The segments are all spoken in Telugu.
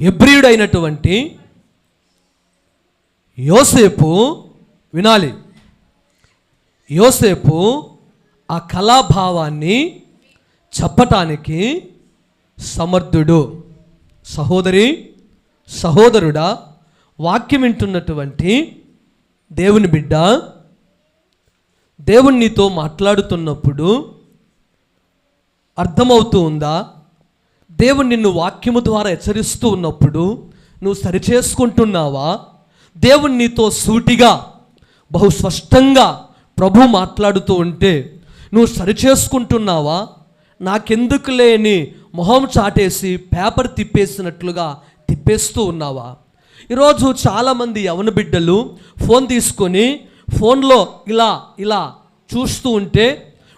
హెబ్రీయుడైనటువంటి యోసేపు, వినాలి, యోసేపు ఆ కళాభావాన్ని చెప్పటానికి సమర్థుడు. సహోదరి, సహోదరుడా, వాక్యం వింటున్నటువంటి దేవుని బిడ్డ, దేవుడు నీతో మాట్లాడుతున్నప్పుడు అర్థమవుతూ ఉందా? దేవుడు నిన్ను వాక్యము ద్వారా హెచ్చరిస్తూ ఉన్నప్పుడు నువ్వు సరిచేసుకుంటున్నావా? దేవుడు నీతో సూటిగా బహు స్పష్టంగా ప్రభు మాట్లాడుతూ ఉంటే నువ్వు సరిచేసుకుంటున్నావా? నాకెందుకు లేని మొహం చాటేసి పేపర్ తిప్పేసినట్లుగా తిప్పేస్తూ ఉన్నావా? ఈరోజు చాలామంది యవన బిడ్డలు ఫోన్ తీసుకొని ఫోన్లో ఇలా ఇలా చూస్తూ ఉంటే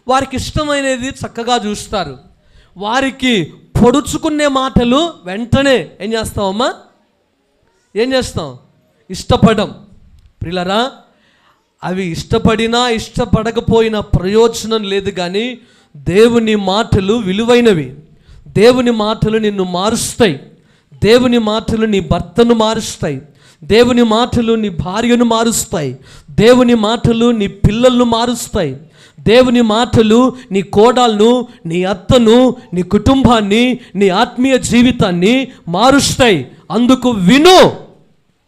వారికి ఇష్టమైనది చక్కగా చూస్తారు. వారికి పొడుచుకునే మాటలు వెంటనే ఏం చేస్తామమ్మా? ఏం చేస్తాం? ఇష్టపడం. ప్రియులారా, అవి ఇష్టపడినా ఇష్టపడకపోయినా ప్రయోజనం లేదు. కానీ దేవుని మాటలు విలువైనవి. దేవుని మాటలు నిన్ను మారుస్తాయి. దేవుని మాటలు నీ భర్తను మారుస్తాయి. దేవుని మాటలు నీ భార్యను మారుస్తాయి. దేవుని మాటలు నీ పిల్లలను మారుస్తాయి. దేవుని మాటలు నీ కోడలను, నీ అత్తను, నీ కుటుంబాన్ని, నీ ఆత్మీయ జీవితాన్ని మారుస్తాయి. అందుకు విను.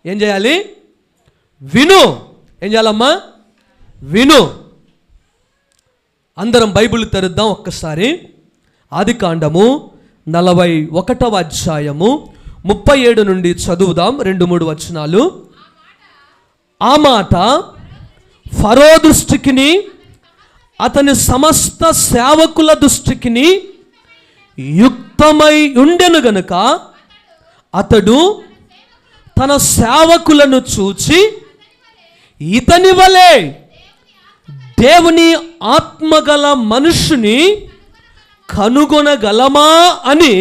ఏం చేయాలి? విను. ఏం చేయాలమ్మా? విను. అందరం బైబిల్ తెరుద్దాం ఒక్కసారి. ఆదికాండము 41వ అధ్యాయము 37 నుండి చదువుదాం. 2-3 వచనాలు. ఆ మాట ఫరో దృష్టికిని అతని సమస్త సేవకుల దృష్టికిని యుక్తమై ఉండెను గనుక అతడు తన సేవకులను చూచి, ఇతని వలె దేవుని ఆత్మగల మనుషుని కనుగొనగలమా అని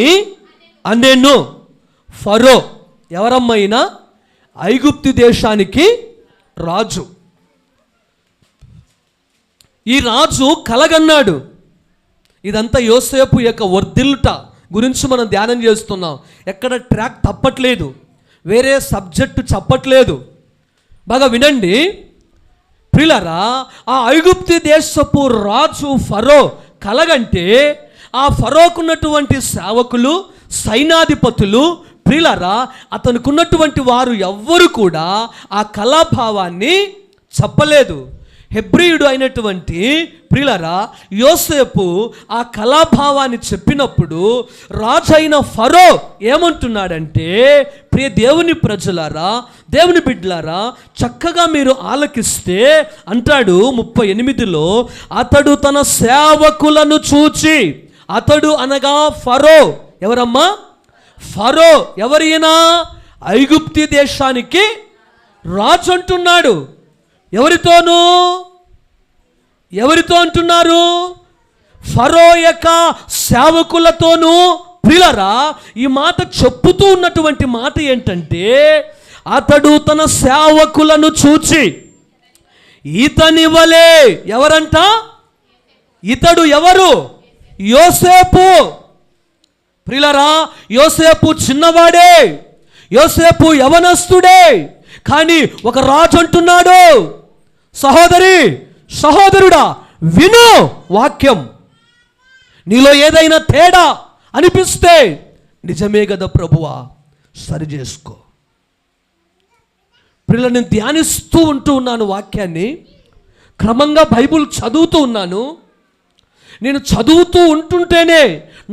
అనెను. ఫరో ఎవరమ్మైనా ఐగుప్తు దేశానికి రాజు. ఈ రాజు కలగన్నాడు. ఇదంతా యోసేపు యొక్క వర్ధిల్లుట గురించి మనం ధ్యానం చేస్తున్నాం. ఎక్కడ ట్రాక్ తప్పట్లేదు, వేరే సబ్జెక్టు చెప్పట్లేదు. బాగా వినండి ప్రియులారా. ఆ ఐగుప్తు దేశపు రాజు ఫరో కలగంటే ఆ ఫరోకున్నటువంటి సేవకులు, సైనాధిపతులు, ప్రియులారా, అతనుకున్నటువంటి వారు ఎవ్వరు కూడా ఆ కళాభావాన్ని చెప్పలేదు. హెబ్రీయుడు అయినటువంటి ప్రియులారా యోసేపు ఆ కళాభావాన్ని చెప్పినప్పుడు రాజైన ఫరో ఏమంటున్నాడంటే, ప్రియ దేవుని ప్రజలారా, దేవుని బిడ్డలారా, చక్కగా మీరు ఆలకిస్తే అంటాడు 38లో, అతడు తన సేవకులను చూచి. అతడు అనగా ఫరో. ఎవరమ్మా? ఫరో. ఎవరైనా ఐగుప్తు దేశానికి రాజు అంటున్నాడు. ఎవరితోనూ? ఎవరితో అంటున్నారు? ఫరో యొక్క సేవకులతోనూ. ప్రియులారా, ఈ మాట చెప్పుతూ ఉన్నటువంటి మాట ఏంటంటే, అతడు తన సేవకులను చూచి ఇతని వలె. ఎవరంట? ఇతడు ఎవరు? యోసేపు. ప్రియులారా, యోసేపు చిన్నవాడే, యోసేపు యవనస్తుడే. కానీ ఒక రాజు అంటున్నాడు, సహోదరి, సహోదరుడా, విను వాక్యం. నీలో ఏదైనా తేడా అనిపిస్తే నిజమే కదా ప్రభువా, సరి చేసుకో. ప్రియుల, నేను ధ్యానిస్తూ ఉన్నాను వాక్యాన్ని, క్రమంగా బైబుల్ చదువుతూ ఉన్నాను. నేను చదువుతూ ఉంటుంటేనే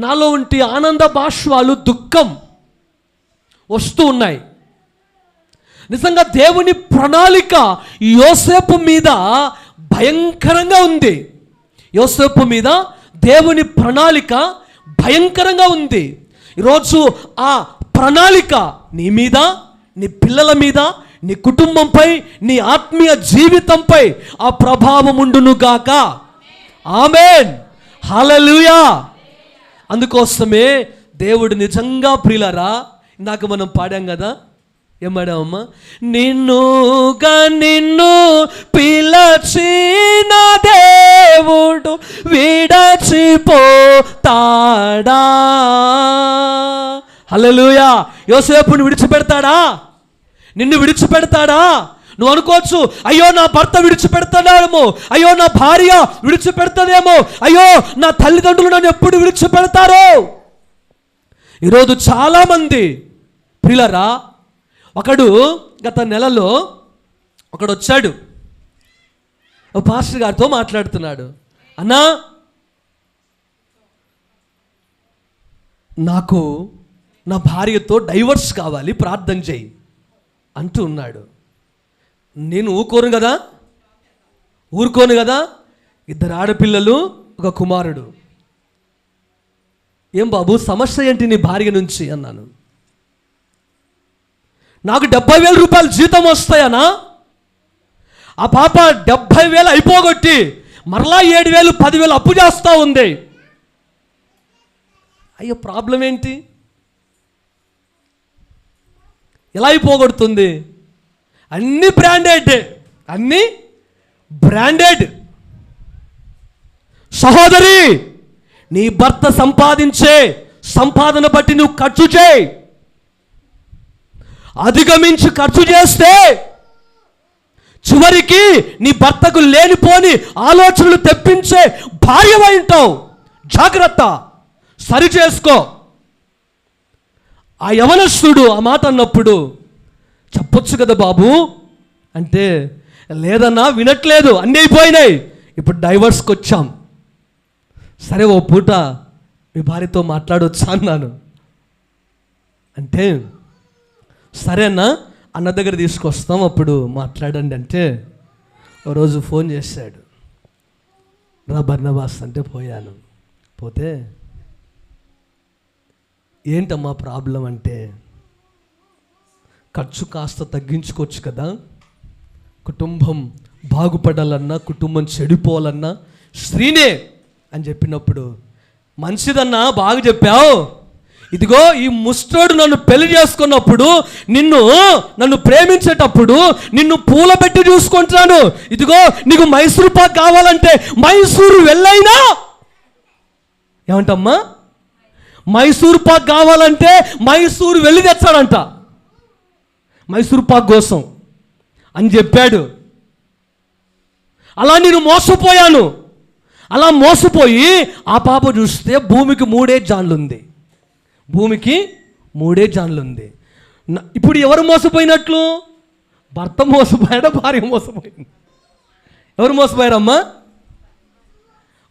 నాలో ఉంటే ఆనంద బాష్పాలు, దుఃఖం వస్తూ ఉన్నాయి. నిజంగా దేవుని ప్రణాళిక యోసేపు మీద భయంకరంగా ఉంది. యోసేపు మీద దేవుని ప్రణాళిక భయంకరంగా ఉంది. ఈరోజు ఆ ప్రణాళిక నీ మీద, నీ పిల్లల మీద, నీ కుటుంబంపై, నీ ఆత్మీయ జీవితంపై ఆ ప్రభావం ఉండునుగాక. ఆమేన్, హల్లెలూయా. అందుకోసమే దేవుడు నిజంగా ప్రియులారా, ఇందాక మనం పాడాం కదా, ఏం పాడామమ్మా? నిన్నుగా నిన్ను పిలచిన దేవుడు విడచిపోతాడా? హల్లెలూయా. యోసేపుని విడిచిపెడతాడా? నిన్ను విడిచిపెడతాడా? నువ్వు అనుకోవచ్చు, అయ్యో నా భర్త విడిచిపెడతాడేమో, అయ్యో నా భార్య విడిచిపెడతాదేమో, అయ్యో నా తల్లిదండ్రులు నన్ను ఎప్పుడు విడిచిపెడతారో. ఈరోజు చాలామంది ప్రియులారా, ఒకడు గత నెలలో ఒకడు వచ్చాడు, ఓ పాస్టర్ గారితో మాట్లాడుతున్నాడు. అన్నా, నాకు నా భార్యతో డైవర్స్ కావాలి, ప్రార్థన చేయి అంటూ ఉన్నాడు. నేను ఊరుకోను కదా. 2 ఆడపిల్లలు, 1 కుమారుడు. ఏం బాబు సమస్య ఏంటి నీ భార్య నుంచి అన్నాను. నాకు 70,000 రూపాయలు జీతం వస్తాయనా? ఆ పాప 70,000 అయిపోగొట్టి మరలా 7,000, 10,000 అప్పు చేస్తూ ఉంది. అయ్యో ప్రాబ్లం ఏంటి? ఎలా అయిపోగొడుతుంది? అన్నీ బ్రాండెడ్. సహోదరి, నీ భర్త సంపాదించే సంపాదన బట్టి నువ్వు ఖర్చు చేయి. అధిగమించి ఖర్చు చేస్తే చివరికి నీ భర్తకు లేనిపోని ఆలోచనలు తెప్పించే భార్యవై ఉంటావు. జాగ్రత్త, సరి చేసుకో. ఆ యవనస్తుడు ఆ మాట అన్నప్పుడు చెప్పొచ్చు కదా బాబు అంటే, లేదన్నా వినట్లేదు, అన్నీ అయిపోయినాయి, ఇప్పుడు డైవర్స్కి వచ్చాం. సరే ఓ పూట మీ భార్యతో మాట్లాడొచ్చా అన్నాను. అంటే సరే అన్న దగ్గర తీసుకొస్తాం, అప్పుడు మాట్లాడండి అంటే, ఓ రోజు ఫోన్ చేశాడు. రా బర్నబాస్ అంటే పోయాను. పోతే ఏంటమ్మా ప్రాబ్లం అంటే, ఖర్చు కాస్త తగ్గించుకోవచ్చు కదా, కుటుంబం బాగుపడాలన్నా, కుటుంబం చెడిపోవాలన్నా స్త్రీనే అని చెప్పినప్పుడు, మంచిదన్నా బాగా చెప్పావు, ఇదిగో ఈ ముస్టోడు నన్ను పెళ్లి చేసుకున్నప్పుడు, నన్ను ప్రేమించేటప్పుడు నిన్ను పూల పెట్టి చూసుకుంటాను, ఇదిగో నీకు మైసూరు పాక్ కావాలంటే మైసూరు వెళ్ళైనా, ఏమంటమ్మా మైసూరు పాక్ కావాలంటే మైసూరు వెళ్ళి తెచ్చాడంట మైసూరు పాక్ కోసం అని చెప్పాడు. అలా నేను మోసపోయాను. అలా మోసపోయి ఆ పాప చూస్తే భూమికి 3 జాన్లు ఉంది. భూమికి 3 జాన్లు ఉంది. ఇప్పుడు ఎవరు మోసపోయినట్లు? భర్త మోసపోయాడా, భార్య మోసపోయింది? ఎవరు మోసపోయారమ్మా?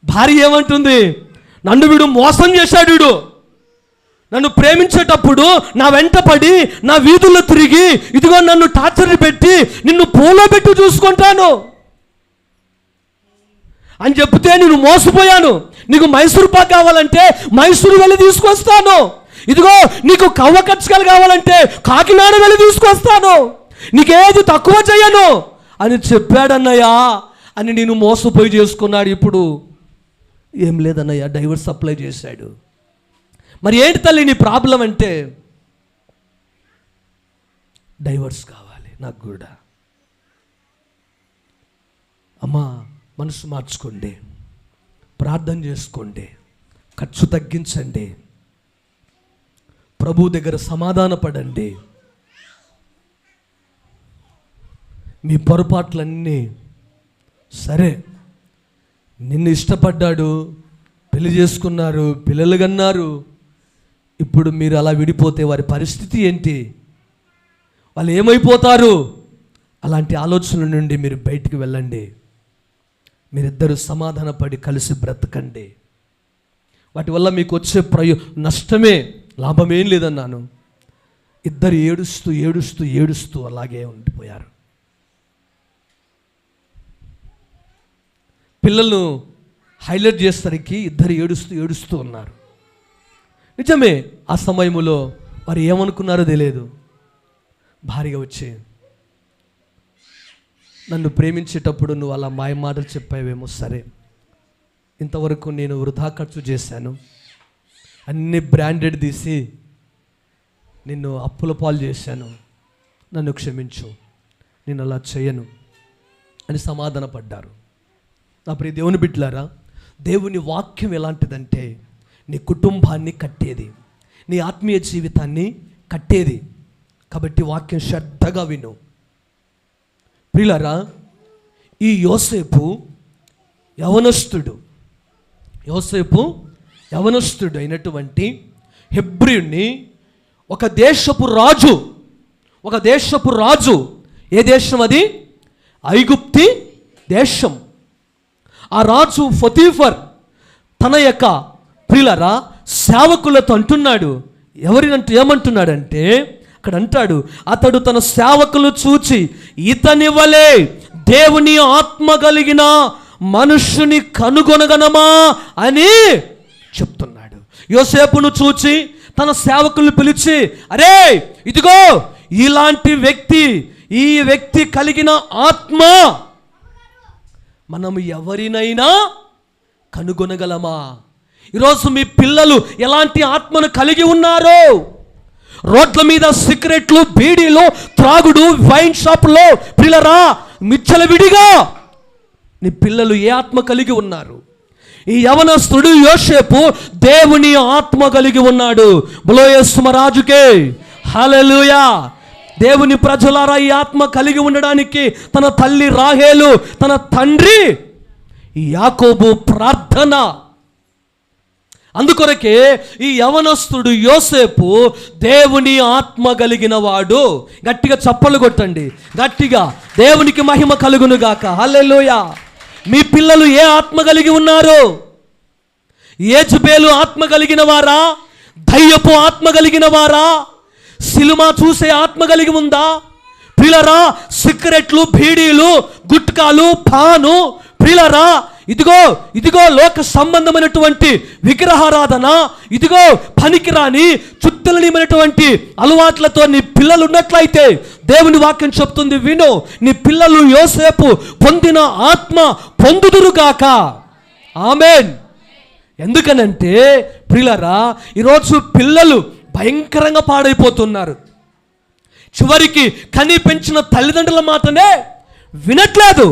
భార్య ఏమంటుంది? నన్ను వీడు మోసం చేశాడు, వీడు నన్ను ప్రేమించేటప్పుడు నా వెంట పడి నా వీధుల్లో తిరిగి ఇదిగో నన్ను టార్చర్ పెట్టి నిన్ను పూలో పెట్టి చూసుకుంటాను అని చెప్తే నేను మోసపోయాను. నీకు మైసూరు పాక్ కావాలంటే మైసూరు వెళ్ళి తీసుకొస్తాను, ఇదిగో నీకు కవ్వ కచ్చకాయలు కావాలంటే కాకినాడ వెళ్ళి తీసుకొస్తాను, నీకేది తక్కువ చేయను అని చెప్పాడన్నయ్యా అని నేను మోసపోయి చేసుకున్నాడు. ఇప్పుడు ఏం లేదన్నయ్యా, డైవర్స్ అప్లై చేశాడు. మరి ఏంటి తల్లి నీ ప్రాబ్లం అంటే, డైవర్స్ కావాలి నాకు కూడా. అమ్మా మనసు మార్చుకోండి, ప్రార్థన చేసుకోండి, ఖర్చు తగ్గించండి, ప్రభు దగ్గర సమాధాన పడండి. మీ పొరపాట్లన్నీ సరే, నిన్ను ఇష్టపడ్డాడు, పెళ్లి చేసుకున్నారు, పిల్లలు కన్నారు, ఇప్పుడు మీరు అలా విడిపోతే వారి పరిస్థితి ఏంటి, వాళ్ళు ఏమైపోతారు? అలాంటి ఆలోచనల నుండి మీరు బయటికి వెళ్ళండి. మీరిద్దరూ సమాధానపడి కలిసి బ్రతకండి. వాటి వల్ల మీకు వచ్చే నష్టమే, లాభమేం లేదన్నాను. ఇద్దరు ఏడుస్తూ అలాగే ఉండిపోయారు. పిల్లలను హైలైట్ చేసరికి ఇద్దరు ఏడుస్తూ ఉన్నారు. నిజమే, ఆ సమయంలో వారు ఏమనుకున్నారో తెలియదు. భార్య వచ్చి, నన్ను ప్రేమించేటప్పుడు నువ్వు అలా మాయ మాటలు చెప్పావేమో, సరే ఇంతవరకు నేను వృధా ఖర్చు చేశాను, అన్ని బ్రాండెడ్ తీసి నిన్ను అప్పుల పాలు చేశాను, నన్ను క్షమించు, నేను అలా చేయను అని సమాధానపడ్డారు. నా ప్రియ దేవుని బిడ్డలారా, దేవుని వాక్యం ఎలాంటిదంటే నీ కుటుంబాన్ని కట్టేది, నీ ఆత్మీయ జీవితాన్ని కట్టేది. కాబట్టి వాక్యం శ్రద్ధగా విను ప్రియులారా. ఈ యోసేపు యవనస్తుడు అయినటువంటి హెబ్రీయుణ్ణి ఒక దేశపు రాజు, ఏ దేశం అది? ఐగుప్తి దేశం. ఆ రాజు పొతీఫర్ తన యొక్క ప్రియులారా సేవకులతో అంటున్నాడు, ఏమంటున్నాడంటే అక్కడ అంటాడు, అతడు తన సేవకులు చూచి ఇతని వలె దేవుని ఆత్మ కలిగిన మనుష్యుని కనుగొనగనమా అని చెప్తున్నాడు. యోసేపును చూచి తన సేవకులను పిలిచి, అరే ఇదిగో ఇలాంటి ఈ వ్యక్తి కలిగిన ఆత్మ మనం ఎవరినైనా కనుగొనగలమా? ఈరోజు మీ పిల్లలు ఎలాంటి ఆత్మను కలిగి ఉన్నారో? రోడ్ల మీద సిగరెట్లు, బీడీలు, త్రాగుడు, వైన్ షాపులో పిల్లరా మిచ్చలవిడిగా నీ పిల్లలు ఏ ఆత్మ కలిగి ఉన్నారు? ఈ యవనస్తుడు యోసేపు దేవుని ఆత్మ కలిగి ఉన్నాడు. బలో యేసు రాజుకే హల్లెలూయా. దేవుని ప్రజలారా, ఈ ఆత్మ కలిగి ఉండడానికి తన తల్లి రాహేలు, తన తండ్రి యాకోబు ప్రార్థన. అందుకొరకే ఈ యవనస్తుడు యోసేపు దేవుని ఆత్మ కలిగిన వాడు. గట్టిగా చప్పలు కొట్టండి, గట్టిగా దేవునికి మహిమ కలుగును గాక. హల్లెలూయా. మీ పిల్లలు ఏ ఆత్మ కలిగి ఉన్నారు? యేజబేలు ఆత్మ కలిగిన వారా? దయ్యపు ఆత్మ కలిగిన వారా? సినిమా చూసే ఆత్మ కలిగి ఉందా? ప్రియులరా సిగరెట్లు, బీడీలు, గుట్కాలు, పాను, ప్రియులరా ఇదిగో లోక సంబంధమైనటువంటి విగ్రహారాధన, ఇదిగో పనికిరాని చుట్టలనిమైనటువంటి అలవాట్లతో నీ పిల్లలు ఉన్నట్లయితే దేవుని వాక్యం చెప్తుంది, విను, నీ పిల్లలు యోసేపు పొందిన ఆత్మ పొందుదురుగాక. ఆమేన్. ఎందుకనంటే ప్రియులరా ఈరోజు పిల్లలు భయంకరంగా పాడైపోతున్నారు. చివరికి కని పెంచిన తల్లిదండ్రుల మాటనే వినట్లేదు.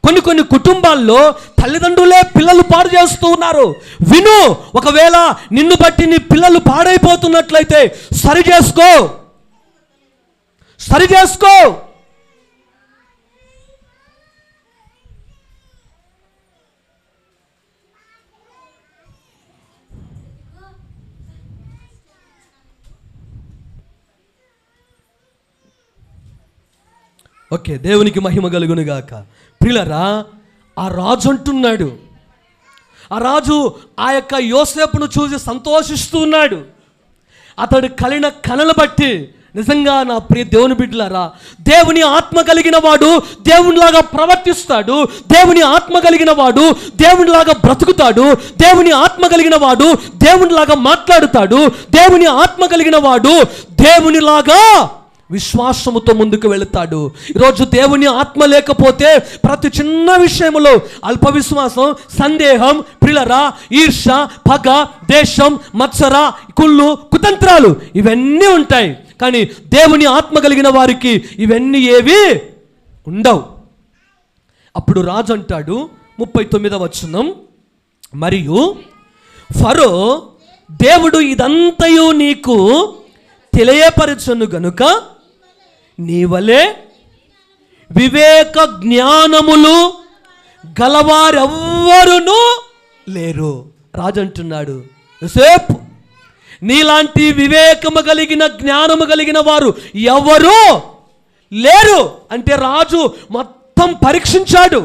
కొన్ని కుటుంబాల్లో తల్లిదండ్రులే పిల్లలు పాడు చేస్తూ ఉన్నారు. విను, ఒకవేళ నిన్ను బట్టి నీ పిల్లలు పాడైపోతున్నట్లయితే సరి చేసుకో. ఓకే, దేవునికి మహిమ కలుగును గాక. ప్రియులరా ఆ రాజు అంటున్నాడు, ఆ రాజు ఆ యొక్క యోసేపును చూసి సంతోషిస్తూ ఉన్నాడు. అతడు కలిగిన కళను బట్టి నిజంగా నా ప్రియ దేవుని బిడ్డలారా, దేవుని ఆత్మ కలిగిన వాడు దేవునిలాగా ప్రవర్తిస్తాడు. దేవుని ఆత్మ కలిగిన వాడు దేవునిలాగా బ్రతుకుతాడు. దేవుని ఆత్మ కలిగిన వాడు దేవునిలాగా మాట్లాడుతాడు. దేవుని ఆత్మ కలిగిన వాడు దేవునిలాగా విశ్వాసముతో ముందుకు వెళుతాడు. ఈరోజు దేవుని ఆత్మ లేకపోతే ప్రతి చిన్న విషయంలో అల్ప విశ్వాసం, సందేహం, ప్రియులరా ఈర్ష, పగ, దేశం, మత్సర, కుళ్ళు, కుతంత్రాలు ఇవన్నీ ఉంటాయి. కానీ దేవుని ఆత్మ కలిగిన వారికి ఇవన్నీ ఏవి ఉండవు. అప్పుడు రాజు అంటాడు 39వ వచనం, మరియు ఫరో దేవుడు ఇదంతయు నీకు తెలియపరచును గనుక నీవలే వివేక జ్ఞానములు గలవారెవ్వరునూ లేరు. రాజు అంటున్నాడు, యోసేపు నీలాంటి వివేకము కలిగిన జ్ఞానము కలిగిన వారు ఎవరు లేరు అంటే రాజు మొత్తం పరీక్షించాడు.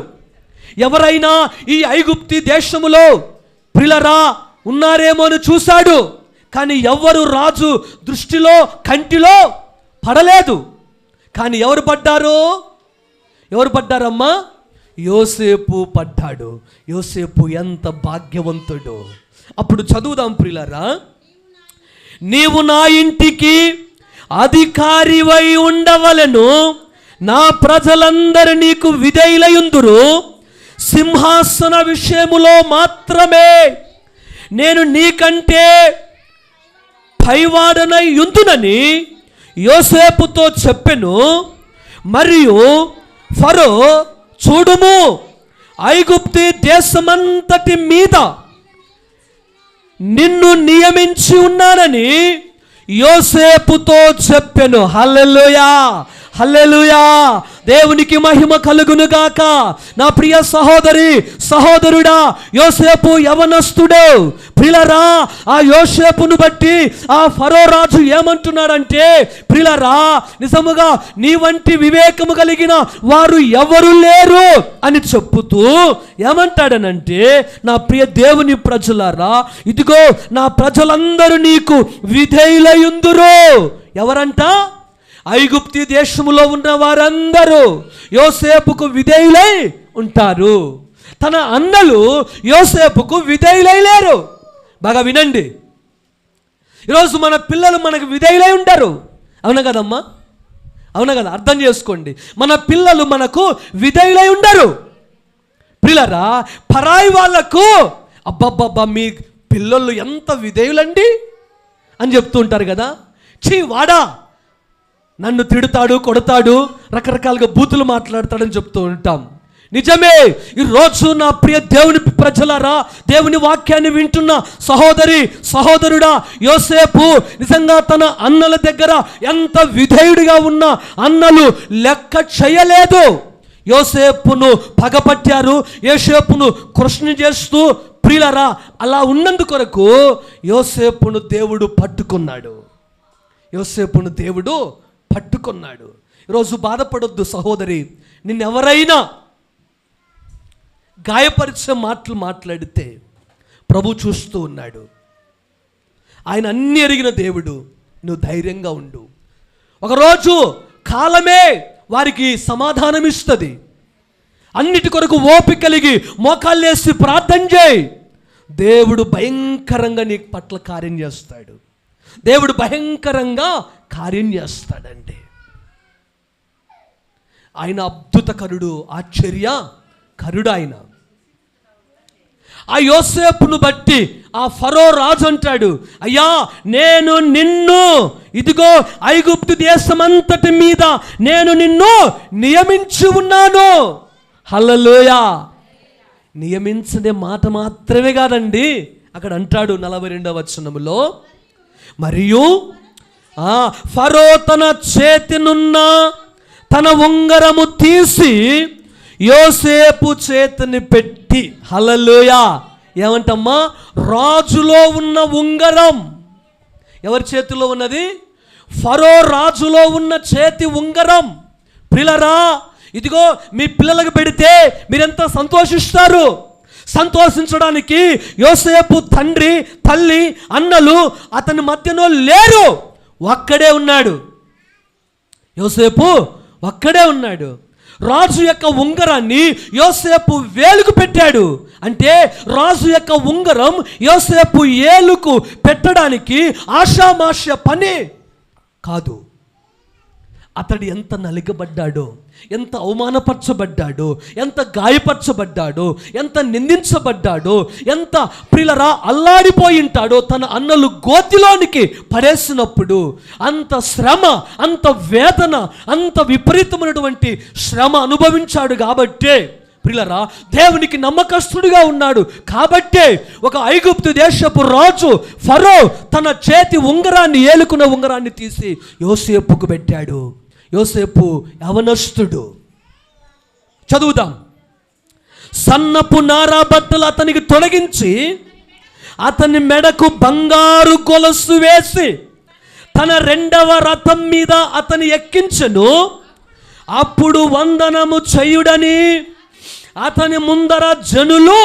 ఎవరైనా ఈ ఐగుప్తి దేశములో ప్రియులరా ఉన్నారేమో అని చూశాడు. కానీ ఎవరు రాజు దృష్టిలో కంటిలో పడలేదు. కానీ ఎవరు పడ్డారమ్మా? యోసేపు పడ్డాడు. యోసేపు ఎంత భాగ్యవంతుడు. అప్పుడు చదువుదాం ప్రియులారా, నీవు నా ఇంటికి అధికారివై ఉండవలెను, నా ప్రజలందరూ నీకు విధేయులయుందురు, సింహాసన విషయములో మాత్రమే నేను నీకంటే పైవాడనై యుందునని యోసేపుతో చెప్పెను. మరియు ఫరో చూడుము, ఐగుప్తి దేశమంతటి మీద నిన్ను నియమించి ఉన్నానని యోసేపుతో చెప్పెను. హల్లెలూయా, హల్లెలూయా, దేవునికి మహిమ కలుగును గాక. నా ప్రియ సహోదరి సహోదరుడా, యోసేపు యవనస్తుడు. ప్రియులారా, ఆ యోసేపును బట్టి ఆ ఫరో రాజు ఏమంటున్నాడంటే, ప్రియులారా, నిజముగా నీ వంటి వివేకము కలిగిన వారు ఎవరు లేరు అని చెప్పుతూ ఏమంటాడనంటే, నా ప్రియ దేవుని ప్రజలారా, ఇదిగో నా ప్రజలందరూ నీకు విధేయులయుందురు. ఎవరంట? ఐగుప్తు దేశములో ఉన్న వారందరూ యోసేపుకు విధేయులై ఉంటారు. తన అన్నలు యోసేపుకు విధేయులై లేరు. బాగా వినండి, ఈరోజు మన పిల్లలు మనకు విధేయులై ఉంటారు. అవునా కదమ్మా? అవునా కదా? అర్థం చేసుకోండి, మన పిల్లలు మనకు విధేయులై ఉండరు. పిల్లరా, పరాయి వాళ్లకు అబ్బబ్బబ్బా మీ పిల్లలు ఎంత విధేయులండి అని చెప్తూ ఉంటారు కదా. చీ వాడా, నన్ను తిడతాడు, కొడతాడు, రకరకాలుగా బూతులు మాట్లాడతాడని చెప్తూ ఉంటాం. నిజమే. ఈరోజు నా ప్రియ దేవుని ప్రజలారా, దేవుని వాక్యాన్ని వింటున్న సహోదరి సహోదరుడా, యోసేపు నిజంగా తన అన్నల దగ్గర ఎంత విధేయుడిగా ఉన్న అన్నలు లెక్క చేయలేదు. యోసేపును పగపట్టారు, యోసేపును కృష్ణ చేస్తూ. ప్రియులారా, అలా ఉన్నందుకొరకు యోసేపును దేవుడు పట్టుకున్నాడు. యోసేపును దేవుడు పట్టుకున్నాడు. ఈరోజు బాధపడొద్దు సహోదరి. నిన్నెవరైనా గాయపరిచే మాటలు మాట్లాడితే ప్రభు చూస్తూ ఉన్నాడు. ఆయన అన్ని ఎరిగిన దేవుడు. నువ్వు ధైర్యంగా ఉండు. ఒకరోజు కాలమే వారికి సమాధానం ఇస్తుంది. అన్నిటి కొరకు ఓపిక కలిగి మోకాళ్ళేసి ప్రార్థన చేయి. దేవుడు భయంకరంగా నీ పట్ల కార్యం చేస్తాడు. దేవుడు భయంకరంగా కార్యం చేస్తాడండి. ఆయన అద్భుతకరుడు, ఆశ్చర్యకరుడు ఆయన. ఆ యోసేపును బట్టి ఆ ఫరో రాజు అంటాడు, అయ్యా నేను నిన్ను ఇదిగో ఐగుప్తు దేశమంతటి మీద నేను నిన్ను నియమించి ఉన్నాను. హల్లెలూయా. నియమించనే మాట మాత్రమే కాదండి, అక్కడ అంటాడు 42వ వచనములో, మరియు ఫరో తన చేతినున్న తన ఉంగరము తీసి యోసేపు చేతిని పెట్టి, హల్లెలూయా, ఏమంటమ్మా, రాజులో ఉన్న ఉంగరం. ఎవరి చేతిలో ఉన్నది? ఫరో రాజులో ఉన్న చేతి ఉంగరం. పిల్లరా, ఇదిగో మీ పిల్లలకు పెడితే మీరెంత సంతోషిస్తారు. సంతోషించడానికి యోసేపు తండ్రి, తల్లి, అన్నలు అతని మధ్యలో లేరు. ఒక్కడే ఉన్నాడు. యోసేపు ఒక్కడే ఉన్నాడు. రాజు యొక్క ఉంగరాన్ని యోసేపు వేలుకు పెట్టాడు. అంటే రాజు యొక్క ఉంగరం యోసేపు ఏలుకు పెట్టడానికి ఆషామాష పని కాదు. అతడు ఎంత నలిగబడ్డాడో, ఎంత అవమానపరచబడ్డాడో, ఎంత గాయపరచబడ్డాడో, ఎంత నిందించబడ్డాడో, ఎంత ప్రియులరా అల్లాడిపోయి ఉంటాడో. తన అన్నలు గోతిలోనికి పడేసినప్పుడు అంత శ్రమ, అంత వేదన, అంత విపరీతమైనటువంటి శ్రమ అనుభవించాడు. కాబట్టే ప్రియులరా దేవునికి నమ్మకస్తుడిగా ఉన్నాడు. కాబట్టే ఒక ఐగుప్తు దేశపు రాజు ఫరో తన చేతి ఉంగరాన్ని, ఏలుకున్న ఉంగరాన్ని తీసి యోసేపుకు పెట్టాడు. యోసేపు యవనస్తుడు. చదువుదాం. సన్నపు నారా బట్టలు అతనికి తొలగించి అతని మెడకు బంగారు గొలుసు వేసి తన 2వ రథం మీద అతని ఎక్కించెను. అప్పుడు వందనము చేయుడని అతని ముందర జనులు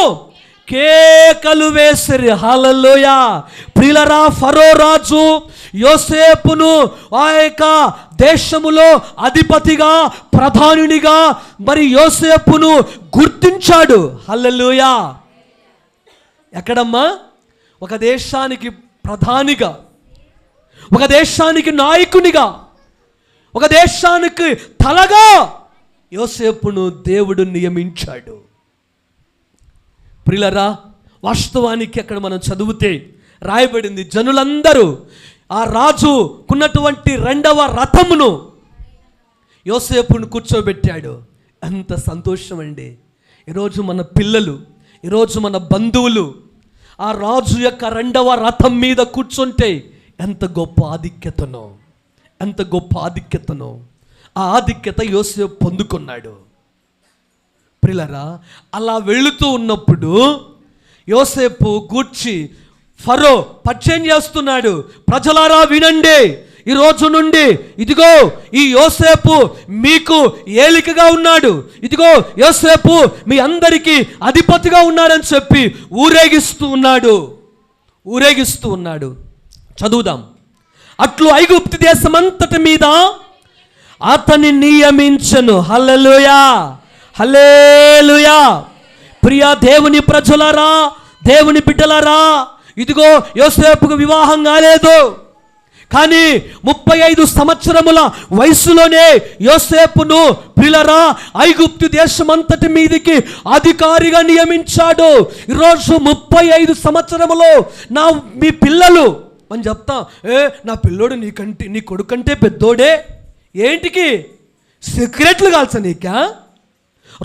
కేకలు వేసిరి. హల్లెలూయా. ప్రియులరా, ఫరో రాజు యోసేపును ఆ యొక్క దేశములో అధిపతిగా, ప్రధానునిగా మరి యోసేపును గుర్తించాడు. హల్లెలూయా. ఎక్కడమ్మా? ఒక దేశానికి ప్రధానిగా, ఒక దేశానికి నాయకునిగా, ఒక దేశానికి తలగా యోసేపును దేవుడు నియమించాడు. ప్రియులరా, వాస్తవానికి అక్కడ మనం చదివితే రాయబడింది, జనులందరూ ఆ రాజుకున్నటువంటి 2వ రథమును యోసేపును కూర్చోబెట్టాడు. ఎంత సంతోషం అండి. ఈరోజు మన పిల్లలు, ఈరోజు మన బంధువులు ఆ రాజు యొక్క 2వ రథం మీద కూర్చుంటే ఎంత గొప్ప ఆధిక్యతనో, ఎంత గొప్ప ఆధిక్యతనో. ఆ ఆధిక్యత యోసేపు పొందుకున్నాడు. ప్రియులారా, అలా వెళుతూ ఉన్నప్పుడు యోసేపు గూర్చి ఫరో పరిచయం చేస్తున్నాడు. ప్రజలారా వినండి, ఈ రోజు నుండి ఇదిగో ఈ యోసేపు మీకు ఏలికగా ఉన్నాడు, ఇదిగో యోసేపు మీ అందరికీ అధిపతిగా ఉన్నాడని చెప్పి ఊరేగిస్తూ ఉన్నాడు. చదువుదాం. అట్లు ఐగుప్తు దేశమంతటి మీద అతన్ని నియమించను. హల్లెలూయా, హల్లెలూయా. ప్రియ దేవుని ప్రజలారా, దేవుని బిడ్డలారా, ఇదిగో యోసేపుకు వివాహం కాలేదు, కానీ 35 సంవత్సరముల వయసులోనే యోసేపును ప్రియులారా ఐగుప్తు దేశమంతటి మీదికి అధికారిగా నియమించాడు. ఈరోజు 35 సంవత్సరములో మీ పిల్లలు అని చెప్తా, నా పిల్లోడు నీ కొడుకంటే పెద్దోడే, ఏంటికి సిగరెట్లు కాల్చ నీకా,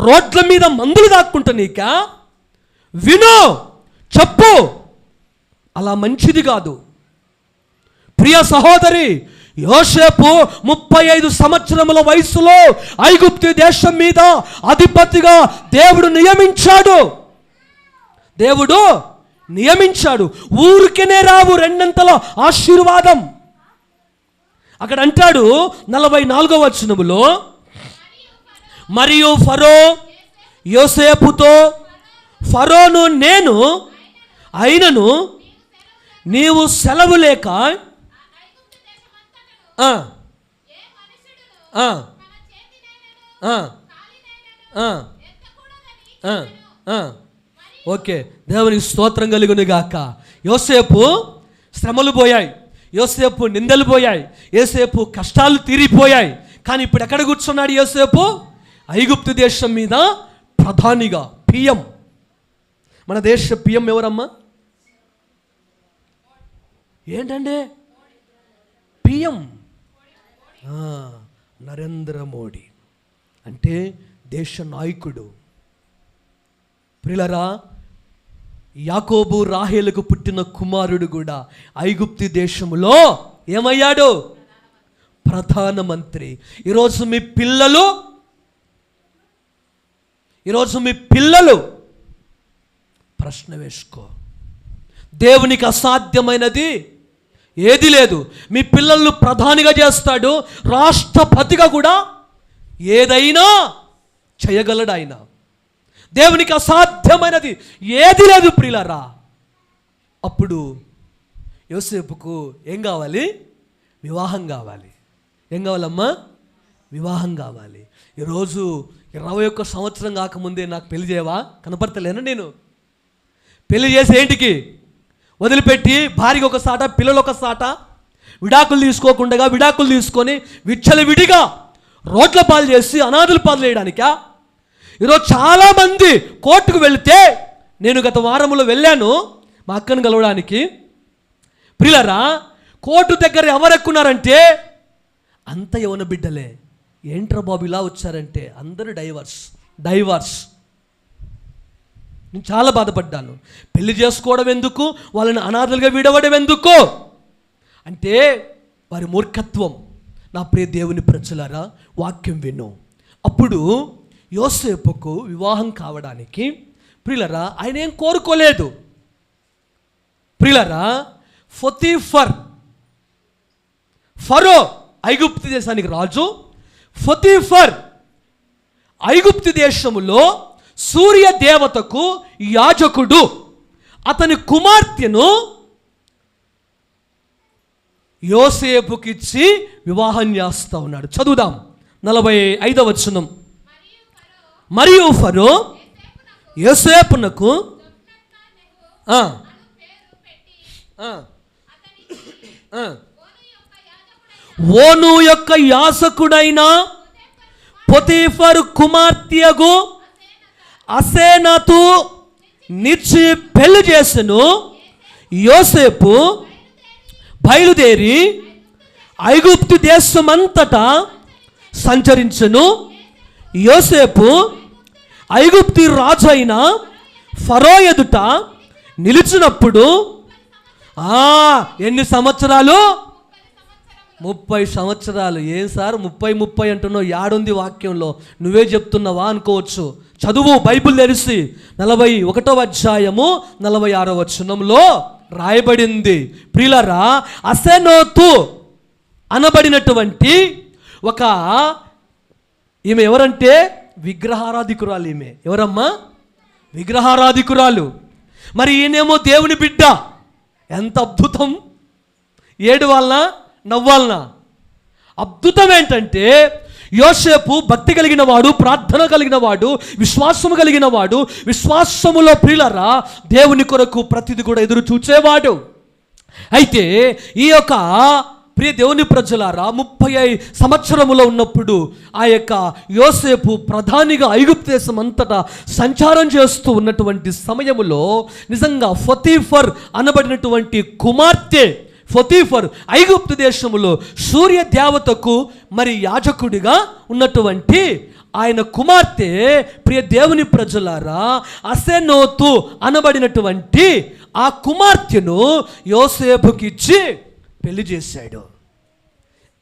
రోడ్ల మీద మందులు దాక్కుంటా నీకా, విను చెప్పు, అలా మంచిది కాదు. ప్రియ సహోదరి, యోసేపు 35 సంవత్సరముల వయసులో ఐగుప్తు దేశం మీద అధిపతిగా దేవుడు నియమించాడు. ఊరికేనే రావు రెండంతల ఆశీర్వాదం. అక్కడ అంటాడు 44వ వచనములో, మరియు ఫరో యోసేపుతో, ఫరోను నేను అయినను నీవు సెలవు లేక ఓకే, దేవునికి స్తోత్రం కలుగును గాక. యోసేపు శ్రమలు పోయాయి, యోసేపు నిందలు పోయాయి, యోసేపు కష్టాలు తీరిపోయాయి. కానీ ఇప్పుడు ఎక్కడ కూర్చున్నాడు యోసేపు? ఐగుప్తు దేశం మీద ప్రధానిగా, పిఎం. మన దేశ పిఎం ఎవరమ్మా? ఏంటంటే పిఎం నరేంద్ర మోడీ అంటే దేశ నాయకుడు. ప్రియులారా, యాకోబు రాహేలుకు పుట్టిన కుమారుడు కూడా ఐగుప్తు దేశములో ఏమయ్యాడు? ప్రధానమంత్రి. ఈరోజు మీ పిల్లలు ప్రశ్న వేసుకో. దేవునికి అసాధ్యమైనది ఏది లేదు. మీ పిల్లలను ప్రధానిగా చేస్తాడు, రాష్ట్రపతిగా కూడా ఏదైనా చేయగలడు ఆయన. దేవునికి అసాధ్యమైనది ఏది లేదు ప్రియులారా. అప్పుడు యోసేపుకు ఏం కావాలి? వివాహం కావాలి. ఏం కావాలమ్మా? వివాహం కావాలి. ఈరోజు 21 సంవత్సరం కాకముందే నాకు పెళ్లి చేయవా? కనపడతలేనా నేను? పెళ్లి చేసి ఏంటికి వదిలిపెట్టి భార్యకి ఒక సాట, పిల్లలు ఒక సాట, విడాకులు తీసుకోకుండా విడాకులు తీసుకొని విచ్చలవిడిగా రోడ్ల పాలు చేసి అనాథుల పాలు చేయడానికా? ఈరోజు చాలామంది కోర్టుకు వెళితే, నేను గత వారంలో వెళ్ళాను మా అక్కను కలవడానికి. ప్రియులారా, కోర్టు దగ్గర ఎవరు ఎక్కున్నారంటే అంత యవన బిడ్డలే. ఏంట్రా బాబు ఇలా వచ్చారంటే అందరూ డైవర్స్. నేను చాలా బాధపడ్డాను. పెళ్లి చేసుకోవడం ఎందుకు, వాళ్ళని అనాథలుగా విడవడం ఎందుకు అంటే వారి మూర్ఖత్వం. నా ప్రియ దేవుని ప్రజలారా, వాక్యం విను. అప్పుడు యోసేపుకు వివాహం కావడానికి ప్రియులారా ఆయన ఏం కోరుకోలేదు. ప్రియులారా, ఫరో ఐగుప్తు దేశానికి రాజు. పొతీఫర్ ఐగుప్తు దేశములో సూర్య దేవతకు యాజకుడు. అతని కుమార్తెను యోసేపుకిచ్చి వివాహం చేస్తూ ఉన్నాడు. చదువుదాం 45వ వచనం. మరియు ఫరో యోసేపునకు ఓను యొక్క యాజకుడైన పొతీఫరు కుమార్తెయగు అసేనతు నిచ్చి పెళ్లి చేసెను. యోసేపు బయలుదేరి ఐగుప్తు దేశమంతటా సంచరించెను. యోసేపు ఐగుప్తు రాజు అయిన ఫరో ఎదుట నిలిచినప్పుడు ఎన్ని సంవత్సరాలు? 30 సంవత్సరాలు. ఏం సార్ 30 అంటున్నావు, యాడుంది వాక్యంలో? నువ్వే చెప్తున్నావా అనుకోవచ్చు. చదువు, బైబిల్ తెరిసి 41వ అధ్యాయము 46వ వచనంలో రాయబడింది. ప్రియులారా, అసెనోతు అనబడినటువంటి ఒక ఈమె ఎవరంటే విగ్రహారాధికురాలు. ఈమె ఎవరమ్మా? విగ్రహారాధికురాలు. మరి ఈయనేమో దేవుని బిడ్డ. ఎంత అద్భుతం! ఏడవాలనా నవ్వాలనా? అద్భుతం ఏంటంటే యోసేపు భక్తి కలిగిన వాడు, ప్రార్థన కలిగిన వాడు, విశ్వాసము కలిగిన వాడు. విశ్వాసములో ప్రియులారా దేవుని కొరకు ప్రతిది కూడా ఎదురు చూచేవాడు. అయితే ఈ యొక్క ప్రియ దేవుని ప్రజలారా 30 సంవత్సరములో ఉన్నప్పుడు ఆ యొక్క యోసేపు ప్రధానిగా ఐగుప్తు దేశం అంతటా సంచారం చేస్తూ ఉన్నటువంటి సమయములో నిజంగా ఫొతీఫర్ అనబడినటువంటి కుమార్తె, ఫొతీఫర్ ఐగుప్తు దేశములో సూర్య దేవతకు మరి యాజకుడిగా ఉన్నటువంటి ఆయన కుమార్తె ప్రియ దేవుని ప్రజలారా అసెనోతు అనబడినటువంటి ఆ కుమార్తెను యోసేపుకి ఇచ్చి పెళ్లి చేశాడు.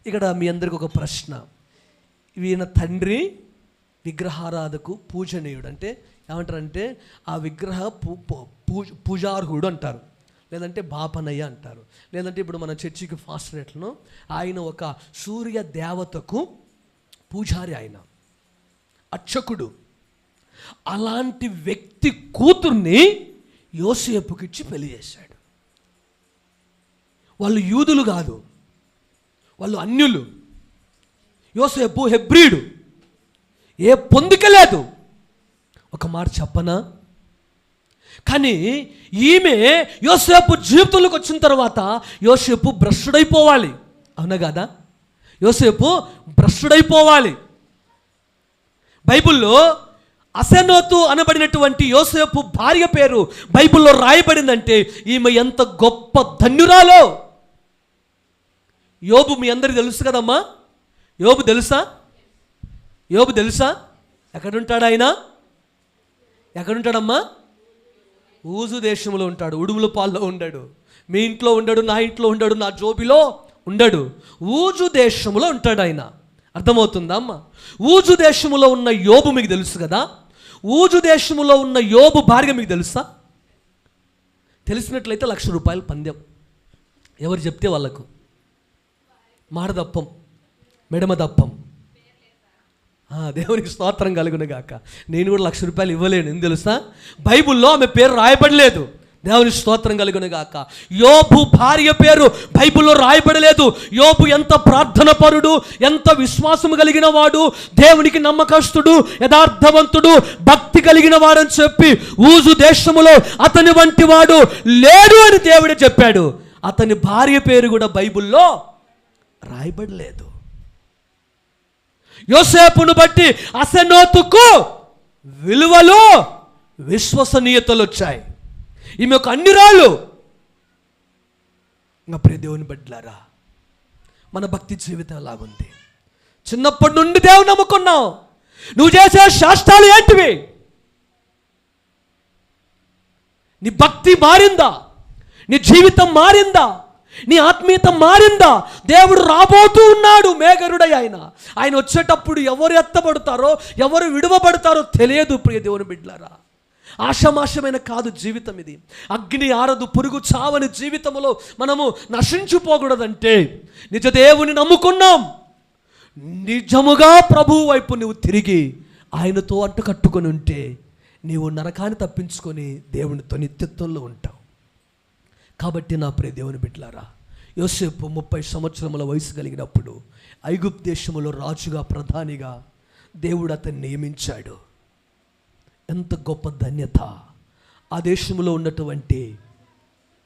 ఇక్కడ మీ అందరికి ఒక ప్రశ్న. ఈయన తండ్రి విగ్రహారాధకు పూజనీయుడు, అంటే ఏమంటారంటే ఆ విగ్రహ పూజార్హుడు అంటారు, లేదంటే బాపనయ్య అంటారు, లేదంటే ఇప్పుడు మన చర్చికి ఫాస్ట్ రేట్లను ఆయన ఒక సూర్య దేవతకు పూజారి, ఆయన అర్చకుడు. అలాంటి వ్యక్తి కూతుర్ని యోసేపుకిచ్చి పెళ్లి చేశాడు. వాళ్ళు యూదులు కాదు, వాళ్ళు అన్యులు. యోసేపు హెబ్రీడు, ఏ పొందిక లేదు. ఒక మాట చెప్పనా? కానీ ఈమె యోసేపు జీవితంలోకి వచ్చిన తర్వాత యోసేపు భ్రష్టుడైపోవాలి, అవునా కదా? యోసేపు భ్రష్టుడైపోవాలి. బైబిల్లో అసెనోతు అనబడినటువంటి యోసేపు భార్య పేరు బైబిల్లో రాయబడిందంటే ఈమె ఎంత గొప్ప ధన్యురాలో. యోబు మీ అందరికి తెలుసు కదమ్మా. యోబు తెలుసా? యోబు తెలుసా? ఎక్కడుంటాడు ఆయన? ఎక్కడుంటాడమ్మా? ఊజు దేశంలో ఉంటాడు. ఉడుముల పాల్లో ఉండడు. మీ ఇంట్లో ఉండడు, నా ఇంట్లో ఉండడు, నా జోబిలో ఉండడు. ఊజు దేశంలో ఉంటాడు ఆయన. అర్థమవుతుందా అమ్మ? ఊజు దేశములో ఉన్న యోబు మీకు తెలుసు కదా. ఊజు దేశములో ఉన్న యోబు భార్య మీకు తెలుసా? తెలిసినట్లయితే ₹1,00,000 పందెం. ఎవరు చెప్తే వాళ్ళకు. మాడదప్పం, మెడమదప్పం. దేవునికి స్తోత్రం కలుగును గాక. నేను కూడా ₹1,00,000 ఇవ్వలేను. ఎందుకు తెలుసా? బైబిల్లో ఆమె పేరు రాయబడలేదు. దేవునికి స్తోత్రం కలుగును గాక. యోబు భార్య పేరు బైబిల్లో రాయబడలేదు. యోబు ఎంత ప్రార్థన పరుడు, ఎంత విశ్వాసము కలిగిన వాడు, దేవునికి నమ్మకస్తుడు, యథార్థవంతుడు, భక్తి కలిగిన వాడని చెప్పి ఊజు దేశములో అతని వంటి వాడు లేడు అని దేవుడే చెప్పాడు. అతని భార్య పేరు కూడా బైబిల్లో రాయబడలేదు. యోసేపును బట్టి అసెనోతుకు విలువలు, విశ్వసనీయతలు వచ్చాయి. ఈమె ఒక అన్యురాలు. ఇంకా ప్రియ దేవుని బిడ్డలారా, మన భక్తి జీవితం ఎలాగుంది? చిన్నప్పటి నుండి దేవుని నమ్ముకున్నావు. నువ్వు చేసే శాస్త్రాలు ఏంటివి? నీ భక్తి మారిందా? నీ జీవితం మారిందా? నీ ఆత్మీయత మారిందా? దేవుడు రాబోతూ ఉన్నాడు మేఘరుడై. ఆయన వచ్చేటప్పుడు ఎవరు ఎత్తబడతారో, ఎవరు విడువబడతారో తెలియదు. ప్రియ దేవుని బిడ్డలారా, ఆషమాషమైన కాదు జీవితం ఇది. అగ్ని ఆరదు, పురుగు చావని జీవితంలో మనము నశించిపోకూడదంటే నిజ దేవుని నమ్ముకున్నాం. నిజముగా ప్రభువు వైపు నువ్వు తిరిగి ఆయనతో అంటు కట్టుకొని ఉంటే నీవు నరకాన్ని తప్పించుకొని దేవునితో నిత్యత్వంలో ఉంటావు. కాబట్టి నా ప్రియ దేవుని బిడ్డలారా, యోసేపు 30 సంవత్సరముల వయసు కలిగినప్పుడు ఐగుప్తు దేశములో రాజుగా, ప్రధానిగా దేవుడు అతన్ని నియమించాడు. ఎంత గొప్ప ధన్యత! ఆ దేశంలో ఉన్నటువంటి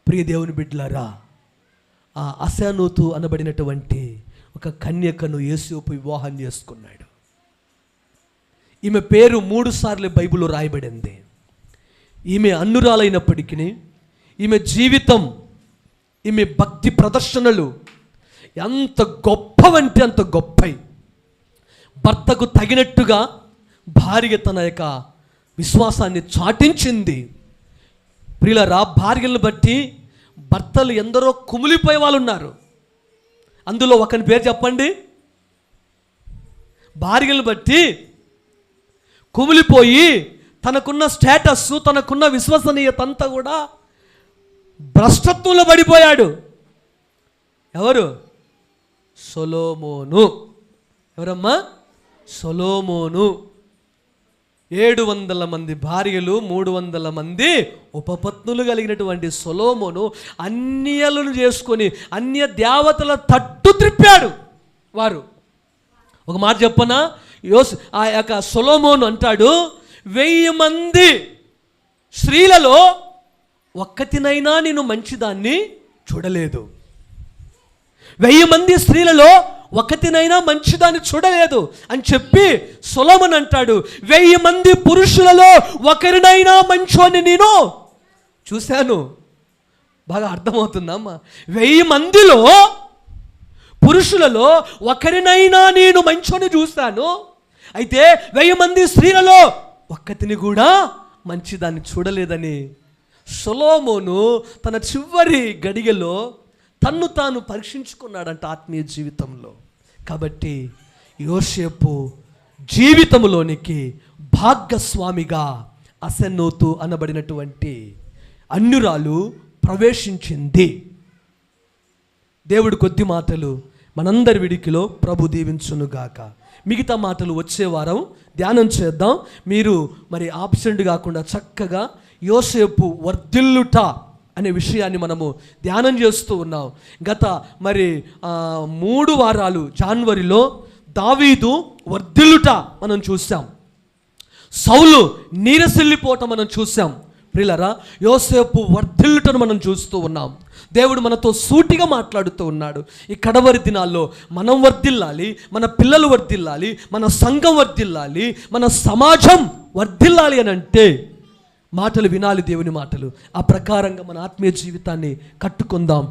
ప్రియ దేవుని బిడ్డలారా, ఆ అసెనోతు అనబడినటువంటి ఒక కన్యకను యోసేపు వివాహం చేసుకున్నాడు. ఈమె పేరు 3 సార్లు బైబిల్లో రాయబడింది. ఈమె అన్యురాలైనప్పటికీ ఈమె జీవితం, ఈమె భక్తి ప్రదర్శనలు ఎంత గొప్పవంటే అంత గొప్పవి. భర్తకు తగినట్టుగా భార్య తన యొక్క విశ్వాసాన్ని చాటించింది. ప్రియులారా, భార్యలను బట్టి భర్తలు ఎందరో కుమిలిపోయే వాళ్ళు ఉన్నారు. అందులో ఒకని పేరు చెప్పండి. భార్యలు బట్టి కుమిలిపోయి తనకున్న స్టేటస్, తనకున్న విశ్వసనీయత అంతా కూడా భ్రష్టత్వంలో పడిపోయాడు. ఎవరు? సొలొమోను. ఎవరమ్మా? సొలొమోను. 700 మంది భార్యలు, 300 మంది ఉపపత్నులు కలిగినటువంటి సొలొమోను అన్యలను చేసుకొని అన్య దేవతల తట్టు త్రిప్పాడు. వారు ఒక మాట చెప్పనా, ఆ యొక్క సొలొమోను అంటాడు, 1000 మంది స్త్రీలలో ఒక్కతినైనా నేను మంచిదాన్ని చూడలేదు. 1000 మంది స్త్రీలలో ఒకతినైనా మంచిదాన్ని చూడలేదు అని చెప్పి సొలొమోను అంటాడు, 1000 మంది పురుషులలో ఒకరినైనా మంచోని నేను చూశాను. బాగా అర్థమవుతుందమ్మా? 1000 మందిలో పురుషులలో ఒకరినైనా నేను మంచోని చూశాను. అయితే 1000 మంది స్త్రీలలో ఒక్కతిని కూడా మంచిదాన్ని చూడలేదని సొలొమోను తన చివరి గడియలో తన్ను తాను పరీక్షించుకున్నాడంట ఆత్మీయ జీవితంలో. కాబట్టి యోసేపు జీవితంలోనికి భాగస్వామిగా అసెనోతు అనబడినటువంటి అన్యురాలు ప్రవేశించింది. దేవుడు కొద్ది మాటలు మనందరి విడికిలో ప్రభు దీవించునుగాక. మిగతా మాటలు వచ్చే వారం ధ్యానం చేద్దాం. మీరు మరి ఆబ్సెంట్ కాకుండా చక్కగా యోసేపు వర్ధిల్లుట అనే విషయాన్ని మనము ధ్యానం చేస్తూ ఉన్నాం. గత మరి 3 వారాలు జనవరిలో దావీదు వర్ధిల్లుట మనం చూసాం, సౌలు నీరసిల్లిపోవటం మనం చూసాం. ప్రియులారా, యోసేపు వర్ధిల్లుటను మనం చూస్తూ ఉన్నాం. దేవుడు మనతో సూటిగా మాట్లాడుతూ ఉన్నాడు. ఈ కడవరి దినాల్లో మనం వర్ధిల్లాలి, మన పిల్లలు వర్ధిల్లాలి, మన సంఘం వర్ధిల్లాలి, మన సమాజం వర్ధిల్లాలి అని అంటే మాటలు వినాలి, దేవుని మాటలు. ఆ ప్రకారంగా మన ఆత్మీయ జీవితాన్ని కట్టుకుందాం.